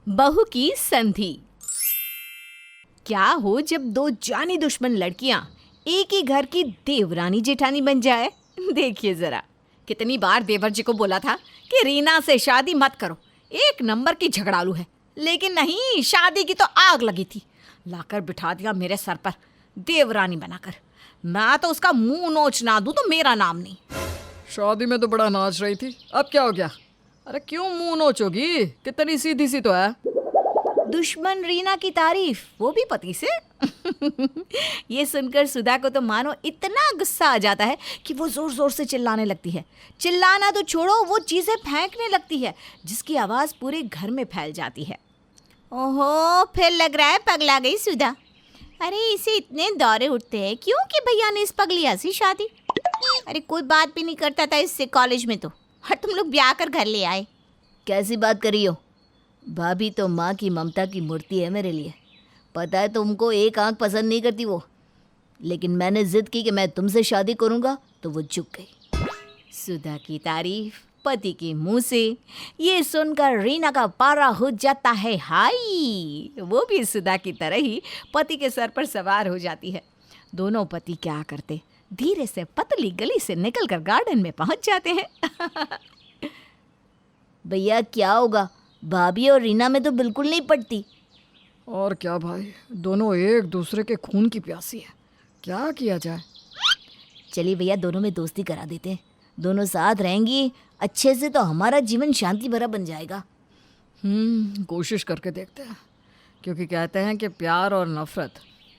बहू की संधि। क्या हो जब दो जानी दुश्मन लड़कियां एक ही घर की देवरानी जेठानी बन जाए। देखिए जरा, कितनी बार देवर जी को बोला था कि रीना से शादी मत करो, एक नंबर की झगड़ालू है, लेकिन नहीं, शादी की तो आग लगी थी, लाकर बिठा दिया मेरे सर पर देवरानी बनाकर। मैं तो उसका मुंह नोच ना दूं तो मेरा नाम नहीं। शादी में तो बड़ा नाच रही थी, अब क्या हो गया? अरे क्यों मुंह नोचोगी, कितनी सीधी सी तो है। दुश्मन रीना की तारीफ, वो भी पति से। ये सुनकर सुधा को तो मानो इतना गुस्सा आ जाता है कि वो जोर जोर से चिल्लाने लगती है। चिल्लाना तो छोड़ो, वो चीजें फेंकने लगती है जिसकी आवाज पूरे घर में फैल जाती है। ओहो, फिर लग रहा है पगला गई सुधा। अरे इसे इतने दौरे उठते हैं क्यों कि भैया ने इस पगलिया से शादी। अरे कोई बात भी नहीं करता था इससे कॉलेज में तो, और तुम लोग ब्याह कर घर ले आए। कैसी बात करी हो? भाभी तो माँ की ममता की मूर्ति है मेरे लिए। पता है तुमको एक आंख पसंद नहीं करती वो, लेकिन मैंने जिद की कि मैं तुमसे शादी करूँगा तो वो झुक गई। सुधा की तारीफ पति के मुंह से, ये सुनकर रीना का पारा हो जाता है हाई। वो भी सुधा की तरह ही पति के सर पर सवार हो जाती है। दोनों पति क्या करते, धीरे से पतली गली से निकलकर गार्डन में पहुंच जाते हैं। भैया क्या होगा, भाभी और रीना में तो बिल्कुल नहीं पड़ती। और क्या भाई, दोनों एक दूसरे के खून की प्यासी है, क्या किया जाए। चलिए भैया, दोनों में दोस्ती करा देते हैं, दोनों साथ रहेंगी अच्छे से तो हमारा जीवन शांति भरा बन जाएगा। कोशिश करके देखते हैं, क्योंकि कहते हैं कि प्यार और नफरत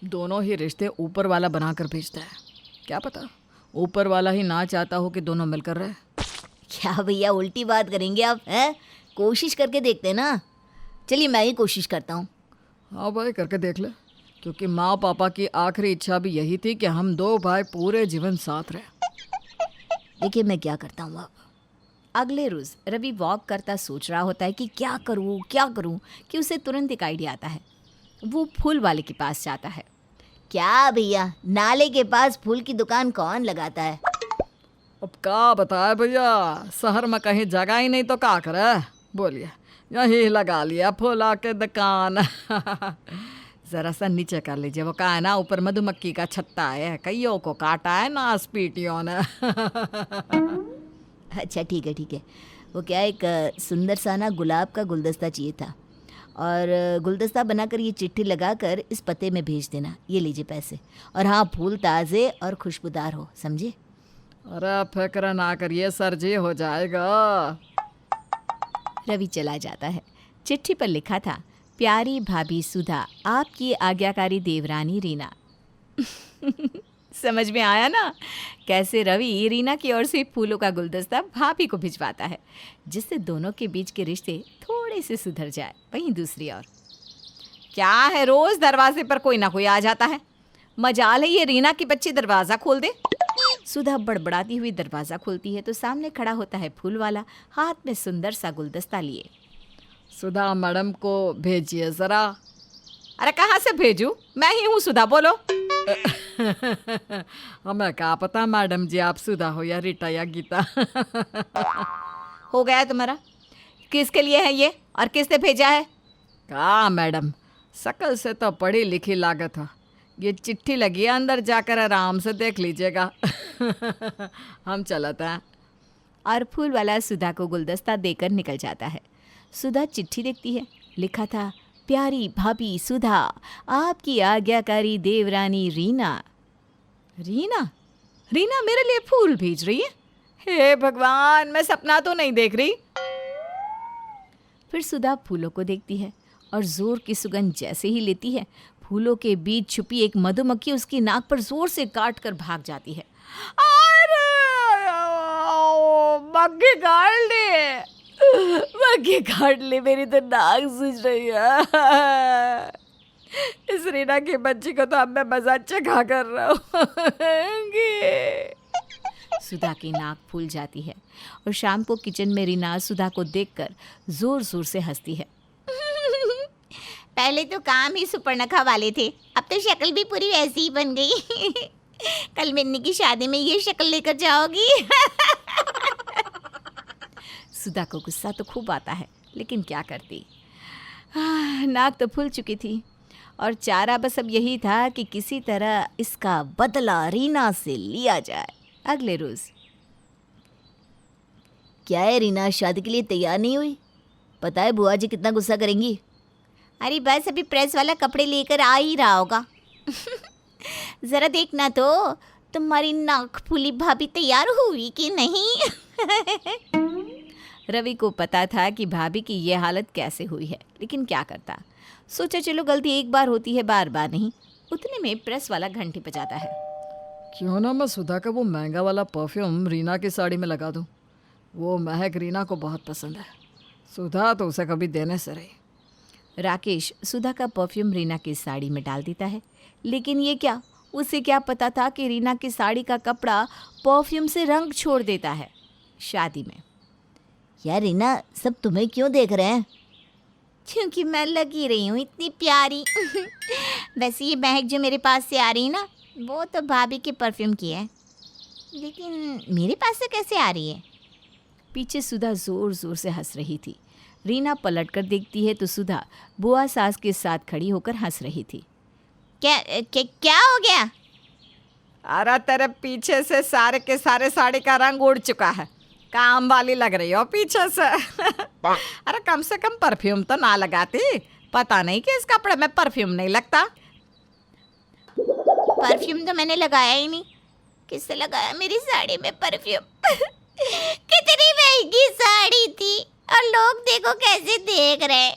दोनों ही रिश्ते ऊपर वाला बनाकर भेजता है। क्या पता ऊपर वाला ही ना चाहता हो कि दोनों मिलकर रहे। क्या भैया उल्टी बात करेंगे आप, हैं? कोशिश करके देखते हैं ना। चलिए मैं ही कोशिश करता हूँ। हाँ भाई, करके देख ले, क्योंकि माँ पापा की आखिरी इच्छा भी यही थी कि हम दो भाई पूरे जीवन साथ रहे। देखिए मैं क्या करता हूँ अब। अगले रोज़ रवि वॉक करता सोच रहा होता है कि क्या करूँ कि उसे तुरंत एक आइडिया आता है। वो फूल वाले के पास जाता है। क्या भैया, नाले के पास फूल की दुकान कौन लगाता है? अब क्या बताए भैया, शहर में कहीं जगह ही नहीं तो क्या करे, बोलिए यही लगा लिया फूला के दुकान। जरा सा नीचे कर लीजिए, वो कहा है ना ऊपर मधुमक्खी का छत्ता है, कईयों को काटा है ना स्पीटियों ने। अच्छा ठीक है। वो क्या, एक सुंदर सा ना गुलाब का गुलदस्ता चाहिए था, और गुलदस्ता बनाकर ये चिट्ठी लगाकर इस पते में भेज देना। ये लीजिए पैसे, और हाँ फूल ताज़े और खुशबूदार हो, समझे? अरे फिक्र ना करिए सर जी, हो जाएगा। रवि चला जाता है। चिट्ठी पर लिखा था, प्यारी भाभी सुधा, आपकी आज्ञाकारी देवरानी रीना। समझ में आया ना कैसे रवि रीना की ओर से फूलों का गुलदस्ता भाभी को भिजवाता है, जिससे दोनों के बीच के रिश्ते थोड़े से सुधर जाए। वहीं दूसरी ओर क्या है, रोज दरवाजे पर कोई ना कोई आ जाता है। मजाल है ये रीना की बच्ची दरवाज़ा खोल दे। सुधा बड़बड़ाती हुई दरवाज़ा खोलती है तो सामने खड़ा होता है फूल वाला, हाथ में सुंदर सा गुलदस्ता लिए। सुधा मैडम को भेजिए ज़रा। अरे कहाँ से भेजूं, मैं ही हूँ सुधा, बोलो। हमें क्या पता मैडम जी आप सुधा हो या रीटा या गीता। हो गया तुम्हारा? किसके लिए है ये और किसने भेजा है? कहा मैडम, शकल से तो पढ़ी लिखी लागत है, ये चिट्ठी लगी है, अंदर जाकर आराम से देख लीजिएगा। हम चलते हैं। और फूल वाला सुधा को गुलदस्ता देकर निकल जाता है। सुधा चिट्ठी देखती है, लिखा था, प्यारी भाभी सुधा, आपकी आज्ञाकारी देवरानी रीना। रीना रीना मेरे लिए फूल भेज रही है? हे भगवान, मैं सपना तो नहीं देख रही। फिर सुधा फूलों को देखती है और जोर की सुगंध जैसे ही लेती है, फूलों के बीच छुपी एक मधुमक्खी उसकी नाक पर जोर से काट कर भाग जाती है। मक्खी काट ले, मेरी तो नाक सूज रही है। इस रीना की बच्ची को तो अब मैं मजा चखा कर रहा हूँ। सुधा की नाक फूल जाती है और शाम को किचन में रीना सुधा को देखकर जोर जोर से हंसती है। पहले तो काम ही सुपर्णखा वाले थे, अब तो शक्ल भी पूरी वैसी ही बन गई। कल मिन्नी की शादी में ये शक्ल लेकर जाओगी। सुधा को गुस्सा तो खूब आता है, लेकिन क्या करती। नाक तो फूल चुकी थी और चारा बस अब यही था कि किसी तरह इसका बदला रीना से लिया जाए। अगले रोज क्या है रीना, शादी के लिए तैयार नहीं हुई? पता है बुआ जी कितना गुस्सा करेंगी। अरे बस अभी प्रेस वाला कपड़े लेकर आ ही रहा होगा। जरा देखना तो तुम्हारी नाक फूली भाभी तैयार हुई कि नहीं। रवि को पता था कि भाभी की ये हालत कैसे हुई है, लेकिन क्या करता। सोचा चलो गलती एक बार होती है, बार बार नहीं। उतने में प्रेस वाला घंटी बजाता है। क्यों ना मैं सुधा का वो महंगा वाला परफ्यूम रीना की साड़ी में लगा दूं। वो महक रीना को बहुत पसंद है। सुधा तो उसे कभी देने से रही। राकेश सुधा का परफ्यूम रीना की साड़ी में डाल देता है, लेकिन ये क्या, उसे क्या पता था कि रीना की साड़ी का कपड़ा परफ्यूम से रंग छोड़ देता है शादी में। यार रीना, सब तुम्हें क्यों देख रहे हैं? क्योंकि मैं लगी रही हूँ इतनी प्यारी। वैसे ये महक जो मेरे पास से आ रही है ना, वो तो भाभी के परफ्यूम की है, लेकिन मेरे पास से कैसे आ रही है? पीछे सुधा जोर जोर से हंस रही थी। रीना पलटकर देखती है तो सुधा बुआ सास के साथ खड़ी होकर हंस रही थी। क्या हो गया? अरे तेरे पीछे से सारे के सारे साड़ी का रंग उड़ चुका है। काम वाली लग रही हो पीछे से। अरे कम से कम परफ्यूम तो ना लगाती। पता नहीं कि इस कपड़े में परफ्यूम नहीं लगता। परफ्यूम तो मैंने लगाया ही नहीं। किससे लगाया मेरी साड़ी में परफ्यूम? कितनी महंगी साड़ी थी और लोग देखो कैसे देख रहे हैं,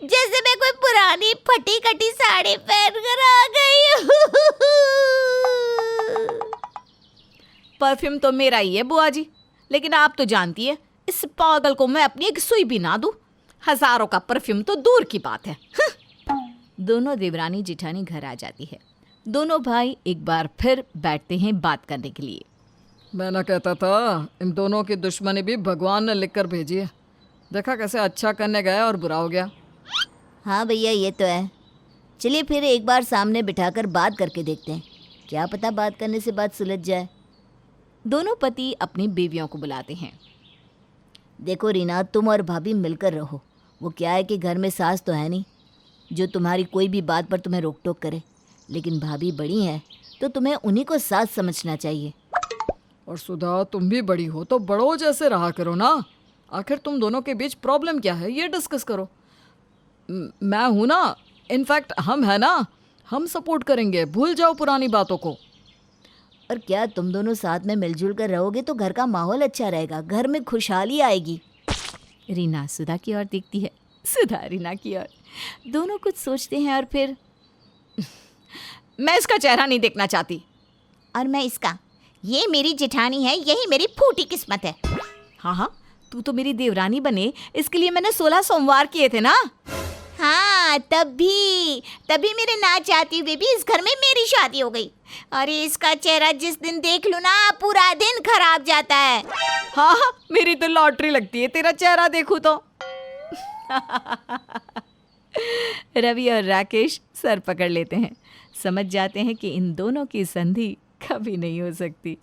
जैसे मैं कोई पुरानी फटी कटी साड़ी पहन कर आ गई हूँ। परफ्यूम तो मेरा ही है बुआ जी, लेकिन आप तो जानती है इस पागल को मैं अपनी एक सुई भी ना दूं। हजारों का परफ्यूम तो दूर की बात है। दोनों देवरानी जिठानी घर आ जाती है। दोनों भाई एक बार फिर बैठते हैं बात करने के लिए। मैं ना कहता था, इन दोनों की दुश्मनी भी भगवान ने लिख कर भेजी है। देखा कैसे अच्छा करने गया और बुरा हो गया। हाँ भैया, ये तो है। चलिए फिर एक बार सामने बिठाकर बात करके देखते हैं, क्या पता बात करने से बात सुलझ जाए। दोनों पति अपनी बीवियों को बुलाते हैं। देखो रीना, तुम और भाभी मिलकर रहो। वो क्या है कि घर में सास तो है नहीं जो तुम्हारी कोई भी बात पर तुम्हें रोक टोक करे, लेकिन भाभी बड़ी हैं तो तुम्हें उन्हीं को सास समझना चाहिए। और सुधा, तुम भी बड़ी हो तो बड़ों जैसे रहा करो ना। आखिर तुम दोनों के बीच प्रॉब्लम क्या है ये डिस्कस करो। मैं हूं ना, इनफैक्ट हम है ना, हम सपोर्ट करेंगे। भूल जाओ पुरानी बातों को। और क्या तुम दोनों साथ में मिलजुल कर रहोगे तो घर का माहौल अच्छा रहेगा, घर में खुशहाली आएगी। रीना सुधा की ओर देखती है, सुधा रीना की ओर। दोनों कुछ सोचते हैं और फिर मैं इसका चेहरा नहीं देखना चाहती। और मैं इसका। ये मेरी जेठानी है, यही मेरी फूटी किस्मत है। हाँ हाँ, तू तो मेरी देवरानी बने इसके लिए मैंने 16 सोमवार किए थे ना। हाँ, तभी मेरे ना चाहती हुए भी इस घर में मेरी शादी हो गई। अरे इसका चेहरा जिस दिन देख लूं ना, पूरा दिन खराब जाता है। हाँ हाँ, मेरी तो लॉटरी लगती है तेरा चेहरा देखूं तो। रवि और राकेश सर पकड़ लेते हैं, समझ जाते हैं कि इन दोनों की संधि कभी नहीं हो सकती।